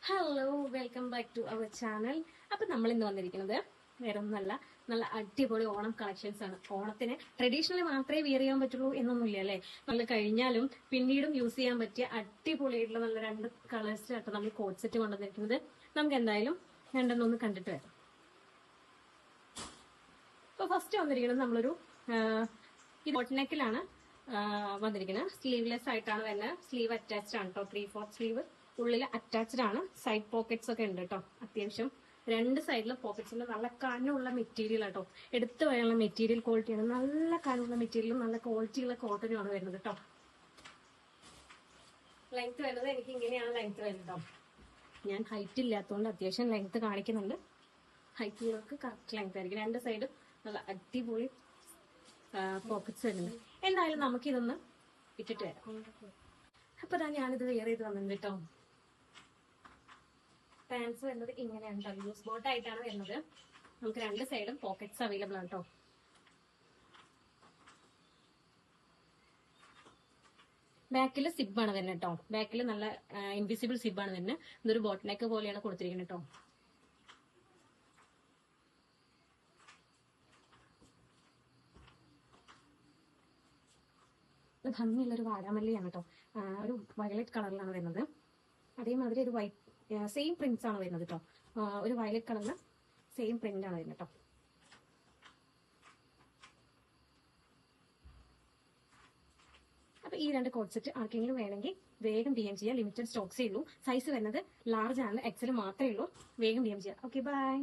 Hello, welcome back to our channel. അപ്പൊ നമ്മൾ ഇന്ന് വന്നിരിക്കുന്നത് വേറെ ഒന്നല്ല, നല്ല അടിപൊളി ഓണം കളക്ഷൻസ് ആണ്. ഓണത്തിന് ട്രഡീഷണലി മാത്രമേ വിയർ ചെയ്യാൻ പറ്റുള്ളൂ എന്നൊന്നുമില്ല അല്ലേ. നമ്മൾ കഴിഞ്ഞാലും പിന്നീടും യൂസ് ചെയ്യാൻ പറ്റിയ അടിപൊളിയായിട്ടുള്ള നല്ല രണ്ട് കളേഴ്സിലാട്ടോ നമ്മൾ കോട്ട് സെറ്റ് കൊണ്ടുവന്നിരിക്കുന്നത്. നമുക്ക് എന്തായാലും രണ്ടെണ്ണം ഒന്ന് കണ്ടിട്ട് വരാം. ഇപ്പൊ ഫസ്റ്റ് വന്നിരിക്കുന്നത് നമ്മളൊരു ഈ ബോട്ട് നെക്കിലാണ് വന്നിരിക്കുന്നത്. സ്ലീവ്ലെസ് ആയിട്ടാണ് വരുന്നത്. സ്ലീവ് അറ്റാച്ച്ഡ് ആണ് കേട്ടോ. 3/4 സ്ലീവ് ഉള്ളിൽ അറ്റാച്ച്ഡ് ആണ്. സൈഡ് പോക്കറ്റ്സ് ഒക്കെ ഉണ്ട് കേട്ടോ. അത്യാവശ്യം രണ്ട് സൈഡിലും പോക്കറ്റ്സ് ഉണ്ട്. നല്ല കനമുള്ള മെറ്റീരിയൽ ആട്ടോ. എടുത്തു പറയാനുള്ള മെറ്റീരിയൽ ക്വാളിറ്റിയാണ്. നല്ല കനമുള്ള മെറ്റീരിയലും നല്ല ക്വാളിറ്റിയുള്ള കോട്ടനും ആണ് വരുന്നത് കേട്ടോ. ലെങ്ത് വരുന്നത് എനിക്ക് ഇങ്ങനെയാണ് ലെങ്ത് വരുന്നത് കേട്ടോ. ഞാൻ ഹൈറ്റ് ഇല്ലാത്തതുകൊണ്ട് അത്യാവശ്യം ലെങ്ത് കാണിക്കുന്നുണ്ട്. ഹൈറ്റ് ഉള്ളവർക്ക് കറക്റ്റ് ലെങ്ത് ആയിരിക്കും. രണ്ട് സൈഡും നല്ല അടിപൊളി പോക്കറ്റ്സ് വരുന്നുണ്ട്. എന്തായാലും നമുക്കിതൊന്ന് ഇട്ടിട്ട് വരാം. അപ്പൊ ഞാനിത് വെയർ ചെയ്ത് വന്നിട്ടുണ്ട് കേട്ടോ. പാൻസ് വരുന്നത് ഇങ്ങനെയാണ് കേട്ടോ. ലൂസ് ബോട്ട് ആയിട്ടാണ് വരുന്നത്. നമുക്ക് രണ്ട് സൈഡും പോക്കറ്റ്സ് അവൈലബിൾ ആണ് കേട്ടോ. ബാക്കിൽ സിബാണ് വരുന്നത് കേട്ടോ. ബാക്കിൽ നല്ല ഇൻവിസിബിൾ സിബാണ് വരുന്നത്. ഇതൊരു ബോട്ട് നെക്ക് പോലെയാണ് കൊടുത്തിരിക്കുന്നത് കേട്ടോ. ഭംഗിയുള്ളൊരു വാടാമല്ലിയാണ് കേട്ടോ. ഒരു വയലറ്റ് കളറിലാണ് വരുന്നത്. അതേമാതിരി ഒരു വൈറ്റ് സെയിം പ്രിന്റ്സ് ആണ് വരുന്നത് കേട്ടോ. ഒരു വയലറ്റ് കളറിന് സെയിം പ്രിന്റ് ആണ് വരുന്നത് കേട്ടോ. അപ്പൊ ഈ രണ്ട് കോട്ട് സെറ്റ് ആർക്കെങ്കിലും വേണമെങ്കിൽ വേഗം DM ചെയ്യാം. ലിമിറ്റഡ് സ്റ്റോക്സേ ഉള്ളൂ. സൈസ് വരുന്നത് ലാർജ് ആണ്. എക്സൽ മാത്രമേ ഉള്ളൂ. വേഗം DM ചെയ്യാം. Okay, by.